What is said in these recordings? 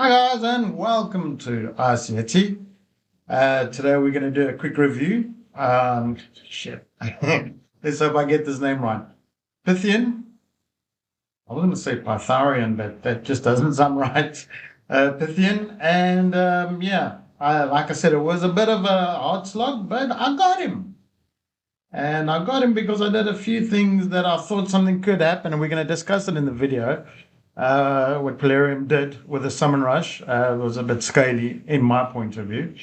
Hi guys and welcome to RCT. Today we're going to do a quick review. Shit. Let's hope I get this name right. Pythion. I was going to say Pythagorean, but that just doesn't sound right. Pythion. And like I said, it was a bit of a hard slog, but I got him. And I got him because I did a few things that I thought something could happen, and we're going to discuss it in the video. What Polarium did with the Summon Rush was a bit scaly in my point of view,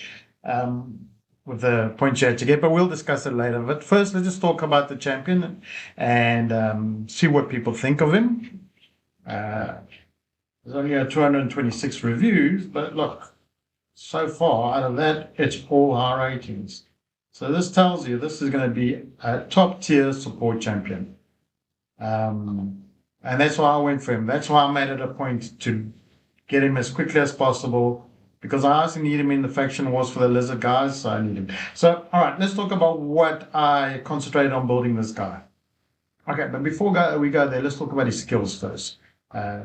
with the points you had to get, but we'll discuss it later. But first, let's just talk about the champion and see what people think of him. There's only 226 reviews, but look, so far out of that, it's all high ratings. So this tells you this is going to be a top tier support champion. And that's why I went for him. That's why I made it a point to get him as quickly as possible, because I also need him in the faction wars for the lizard guys, so I need him. So, all right, let's talk about what I concentrated on building this guy. Okay, but before we go there, let's talk about his skills first.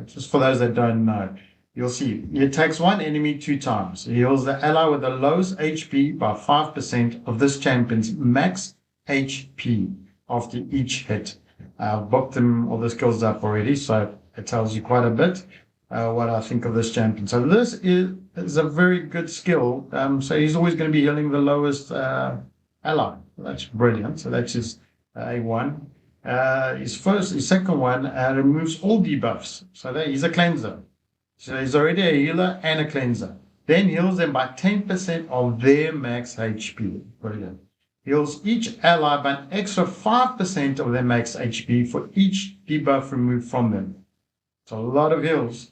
Just for those that don't know, you'll see he attacks one enemy 2 times. He heals the ally with the lowest HP by 5% of this champion's max HP after each hit. I've booked him all the skills up already, so it tells you quite a bit what I think of this champion. So this is a very good skill. So he's always going to be healing the lowest ally. That's brilliant. So that's his A1. His second one removes all debuffs. So he's a cleanser. So he's already a healer and a cleanser. Then heals them by 10% of their max HP. Brilliant. Heals each ally by an extra 5% of their max HP for each debuff removed from them. It's a lot of heals.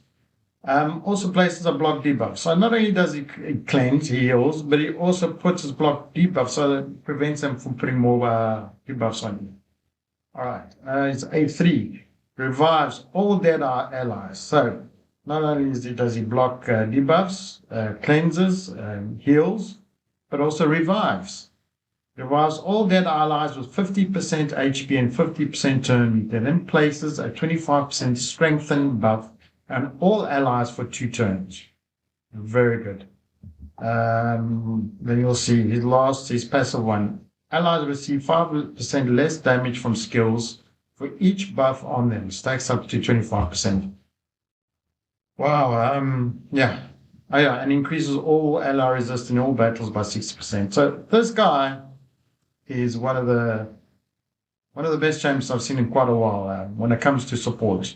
Also places a block debuff. So not only does he cleanse, he heals, but he also puts his block debuff so that it prevents them from putting more debuffs on you. Alright, it's A3. Revives all dead allies. So not only does he block debuffs, cleanses, heals, but also revives. Revives all dead allies with 50% HP and 50% turn meter. Then places a 25% strengthen buff on all allies for 2 turns. Very good. Then you'll see his passive one. Allies receive 5% less damage from skills for each buff on them. Stacks up to 25%. Wow. And increases all ally resistance in all battles by 60%. So this guy is one of the best champions I've seen in quite a while when it comes to support.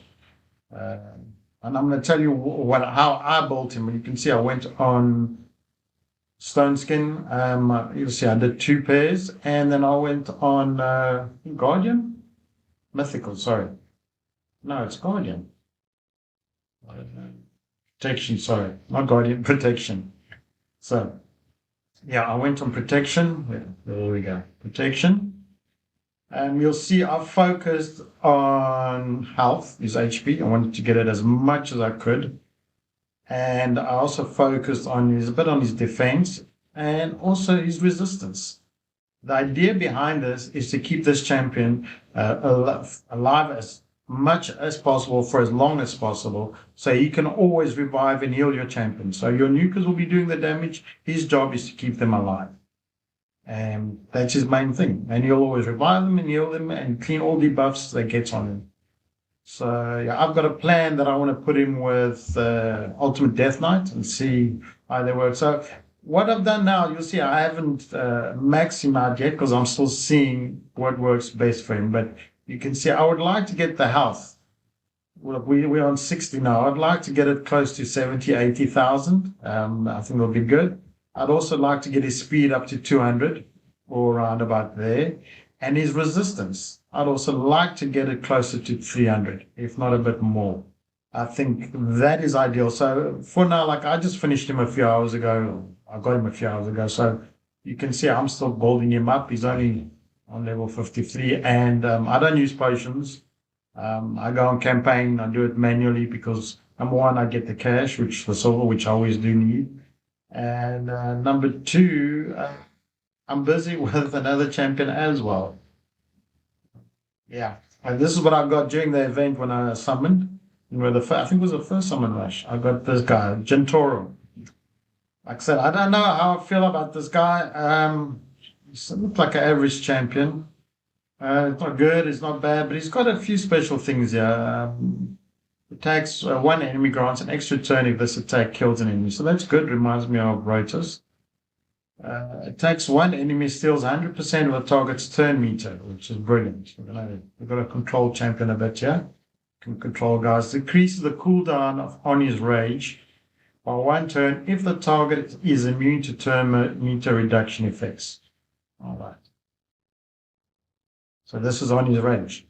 And I'm going to tell you how I built him. You can see I went on Stone Skin. You'll see I did 2 pairs, and then I went on Guardian, Mythical. Sorry, no, it's Guardian. Protection. Sorry, not Guardian. Protection. So. Yeah, I went on protection. There we go. Protection. And you'll see I focused on health, his HP. I wanted to get it as much as I could. And I also focused on a bit on his defense and also his resistance. The idea behind this is to keep this champion alive as much as possible for as long as possible, so he can always revive and heal your champion. So your nukers will be doing the damage. His job is to keep them alive, and that's his main thing. And he'll always revive them and heal them and clean all debuffs that gets on him. So yeah, I've got a plan that I want to put him with Ultimate Death Knight and see how they work. So what I've done now, you'll see I haven't maxed him out yet because I'm still seeing what works best for him, but you can see I would like to get the health. Well, we're on 60 now. I'd like to get it close to 70, 80,000. I think it'll be good. I'd also like to get his speed up to 200 or around about there. And his resistance, I'd also like to get it closer to 300, if not a bit more. I think that is ideal. So for now, like I just finished him a few hours ago. I got him a few hours ago. So you can see I'm still building him up. He's only on level 53, and I don't use potions. I go on campaign. I do it manually because number 1, I get the cash, which the silver, which I always do need, and number 2, I'm busy with another champion as well. Yeah, and this is what I got during the event when I summoned. I think it was the first Summon Rush. I got this guy, Gentoro. Like I said, I don't know how I feel about this guy. He looks like an average champion. It's not good, it's not bad, but he's got a few special things here. Attacks one enemy grants an extra turn if this attack kills an enemy. So that's good. Reminds me of Rotus. Attacks one enemy steals 100% of the target's turn meter, which is brilliant. We've got a control champion a bit here. Can control guys. Decreases the cooldown on his rage by 1 turn if the target is immune to turn meter reduction effects. All right. So this is on his rage.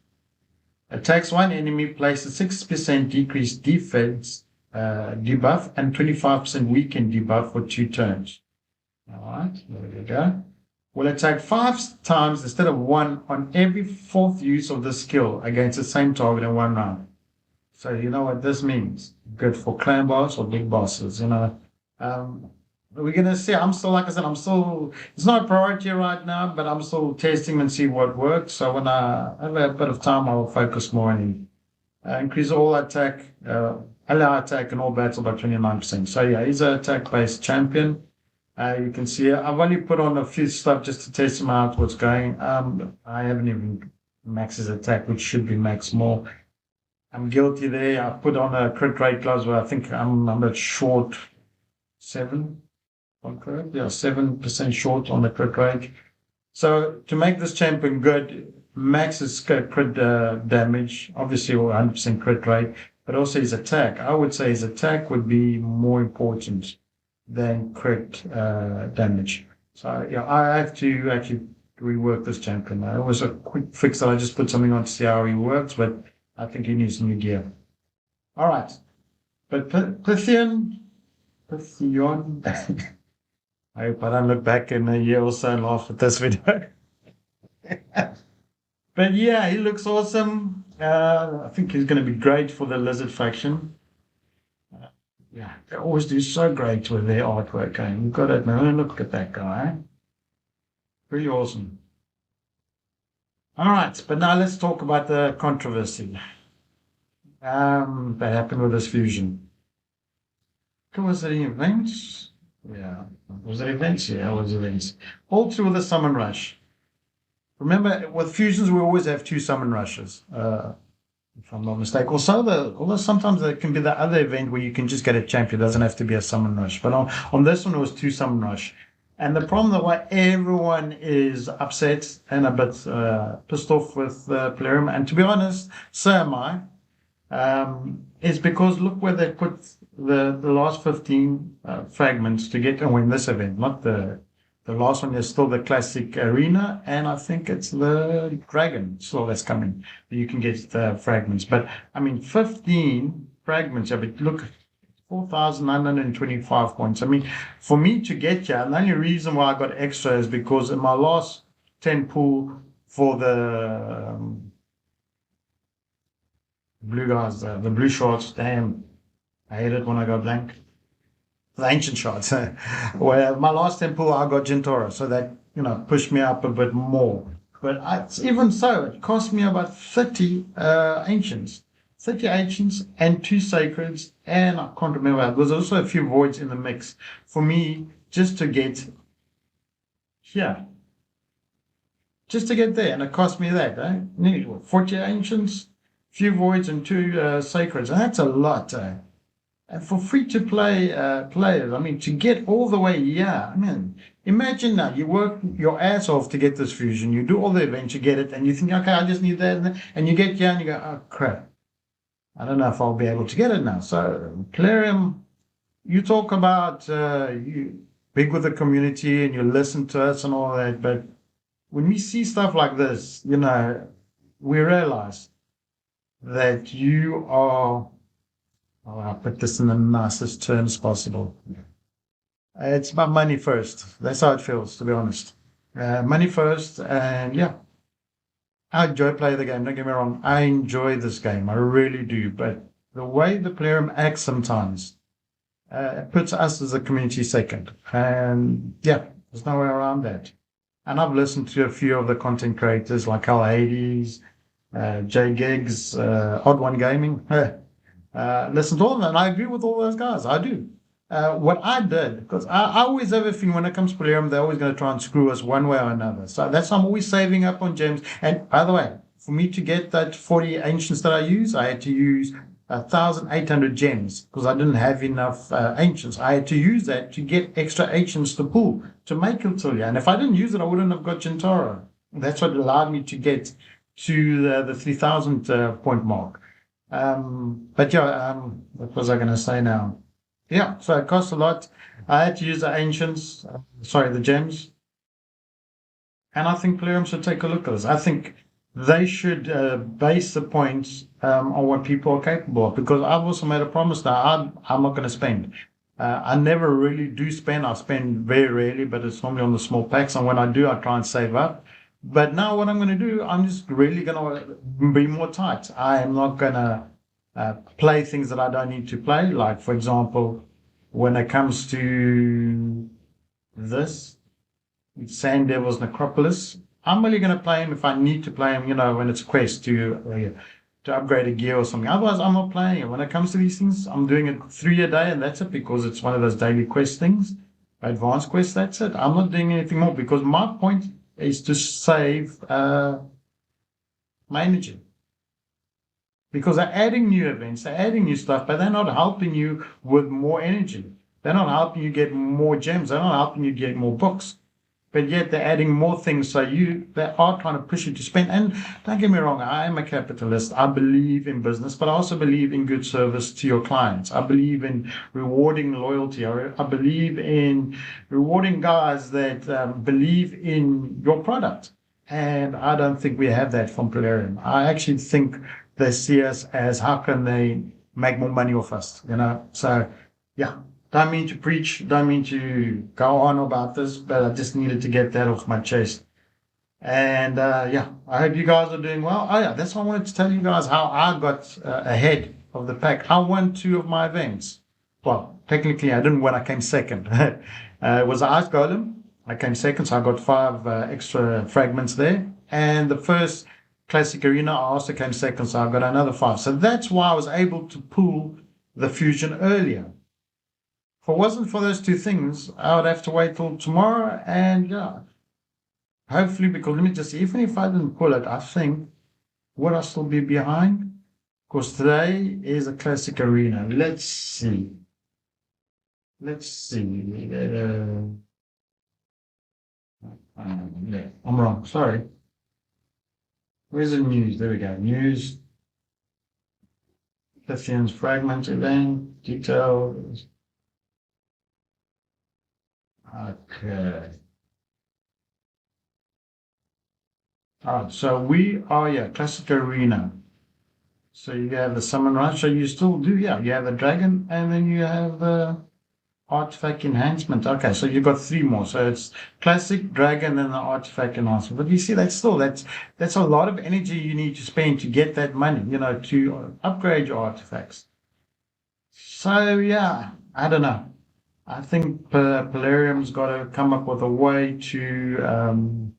Attacks one enemy, places 6% decreased defense debuff and 25% weaken debuff for 2 turns. All right, there we go. Will attack 5 times instead of 1 on every 4th use of the skill against the same target in 1 round. So you know what this means. Good for clan boss or big bosses, you know. We're going to see. I'm still, like I said, it's not a priority right now, but I'm still testing and see what works. So when I have a bit of time, I will focus more on increase all attack, allow attack in all battle by 29%. So yeah, he's an attack-based champion. You can see I've only put on a few stuff just to test him out, what's going. I haven't even maxed his attack, which should be maxed more. I'm guilty there. I put on a crit rate gloves where I think I'm a bit short 7. Correct? Yeah, 7% short on the crit rate. So to make this champion good, max his crit damage, obviously 100% crit rate, but also his attack. I would say his attack would be more important than crit damage. So yeah, I have to actually rework this champion. It was a quick fix that I just put something on to see how he works, but I think he needs new gear. All right, but Pythion. I hope I don't look back in a year or so and laugh at this video. But yeah, he looks awesome. I think he's going to be great for the Lizard faction. Yeah, they always do so great with their artwork. You've got to admit, look at that guy. Pretty awesome. All right, but now let's talk about the controversy that happened with this fusion. Was it events? Yeah. Was it events? Yeah, it was events. All through the Summon Rush. Remember, with fusions, we always have 2 Summon Rushes, if I'm not mistaken. Although sometimes there can be the other event where you can just get a champion. It doesn't have to be a Summon Rush. But on this one, it was 2 Summon Rush. And the problem that why everyone is upset and a bit pissed off with Plarium, and to be honest, so am I, is because look where they put the last 15 fragments to get and win this event. Not the last one is still the classic arena, and I think it's the dragon still that's coming. You can get the fragments, but I mean 15 fragments. Yeah, but look, 4,925 points. I mean, for me to get here, the only reason why I got extra is because in my last 10 pool for the blue guys, the blue shorts, damn. I hate it when I go blank. The ancient shots. Well, my last 10 pool, I got Gentoro, so that, pushed me up a bit more. But even so, it cost me about 30 ancients. 30 ancients and 2 sacreds, and I can't remember. There was also a few voids in the mix for me just to get here. Just to get there, and it cost me that. Nearly 40 ancients, few voids, and 2 sacreds. And that's a lot. And for free-to-play players, I mean, to get all the way here, I mean, imagine now, you work your ass off to get this fusion, you do all the events, you get it, and you think, okay, I just need that, and you get here and you go, oh, crap. I don't know if I'll be able to get it now. So, Plarium, you talk about you big with the community and you listen to us and all that, but when we see stuff like this, we realize that you are, I'll put this in the nicest terms possible. It's about money first. That's how it feels, to be honest. Money first, and yeah. I enjoy playing the game, don't get me wrong. I enjoy this game, I really do. But the way the Plarium acts sometimes puts us as a community second. And yeah, there's no way around that. And I've listened to a few of the content creators like Hal Hades, Jay Giggs, Odd One Gaming. listen to all of them, and I agree with all those guys. I do. What I did, because I always have a feeling when it comes to Polarium, they're always going to try and screw us one way or another. So that's why I'm always saving up on gems. And by the way, for me to get that 40 ancients that I use, I had to use 1,800 gems because I didn't have enough ancients. I had to use that to get extra ancients to pull to make Iltilia. And if I didn't use it, I wouldn't have got Gentaro. That's what allowed me to get to the 3,000 point mark. But yeah, what was I going to say now? Yeah, so it costs a lot. I had to use the ancients, the gems. And I think Plarium should take a look at this. I think they should base the points on what people are capable of. Because I've also made a promise now, I'm not going to spend. I never really do spend. I spend very rarely, but it's normally on the small packs. And when I do, I try and save up. But now what I'm going to do, I'm just really going to be more tight. I am not going to play things that I don't need to play. Like, for example, when it comes to this, Sand Devil's Necropolis, I'm only going to play him if I need to play him, when it's a quest to upgrade a gear or something. Otherwise, I'm not playing it. When it comes to these things, I'm doing it 3 a day, and that's it, because it's one of those daily quest things. Advanced quest, that's it. I'm not doing anything more because my point is to save my energy. Because they're adding new events, they're adding new stuff, but they're not helping you with more energy. They're not helping you get more gems. They're not helping you get more books. But yet they're adding more things, so they are trying to push you to spend. And don't get me wrong, I am a capitalist. I believe in business, but I also believe in good service to your clients. I believe in rewarding loyalty. I believe in rewarding guys that believe in your product. And I don't think we have that from Polarium. I actually think they see us as how can they make more money off us, So, yeah. Don't mean to preach, don't mean to go on about this, but I just needed to get that off my chest. And I hope you guys are doing well. Oh yeah, that's why I wanted to tell you guys how I got ahead of the pack. I won 2 of my events. Well, technically I didn't win, I came second. It was the Ice Golem. I came second, so I got 5 extra fragments there. And the first Classic Arena, I also came second, so I got another 5. So that's why I was able to pull the fusion earlier. If it wasn't for those 2 things, I would have to wait till tomorrow, and hopefully, because let me just see, even if I didn't pull it, I think, would I still be behind? Because today is a Classic Arena. Let's see. I'm wrong, sorry. Where's the news? There we go. News. Pythion's fragment event, details. Okay. All right, so we are, Classic Arena. So you have the Summon Rush, so you still do, you have the Dragon, and then you have the Artifact Enhancement. Okay, so you've got 3 more. So it's Classic, Dragon, and the Artifact Enhancement. But you see, that's a lot of energy you need to spend to get that money, to upgrade your artifacts. So, I don't know. I think Polarium's got to come up with a way to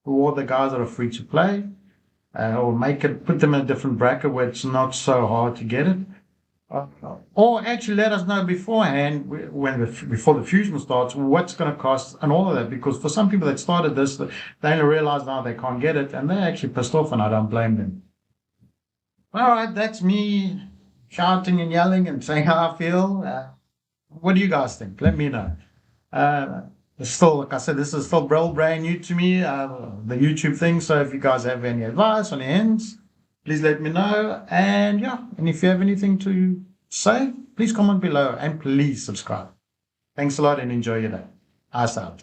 reward the guys that are free to play, or put them in a different bracket where it's not so hard to get it. Or actually let us know beforehand, before the fusion starts, what's going to cost and all of that. Because for some people that started this, they only realize now they can't get it, and they're actually pissed off, and I don't blame them. All right, that's me shouting and yelling and saying how I feel. What do you guys think? Let me know. Still, like I said, this is still brand new to me, the YouTube thing. So if you guys have any advice on the ends, please let me know. And if you have anything to say, please comment below and please subscribe. Thanks a lot and enjoy your day. Ice out.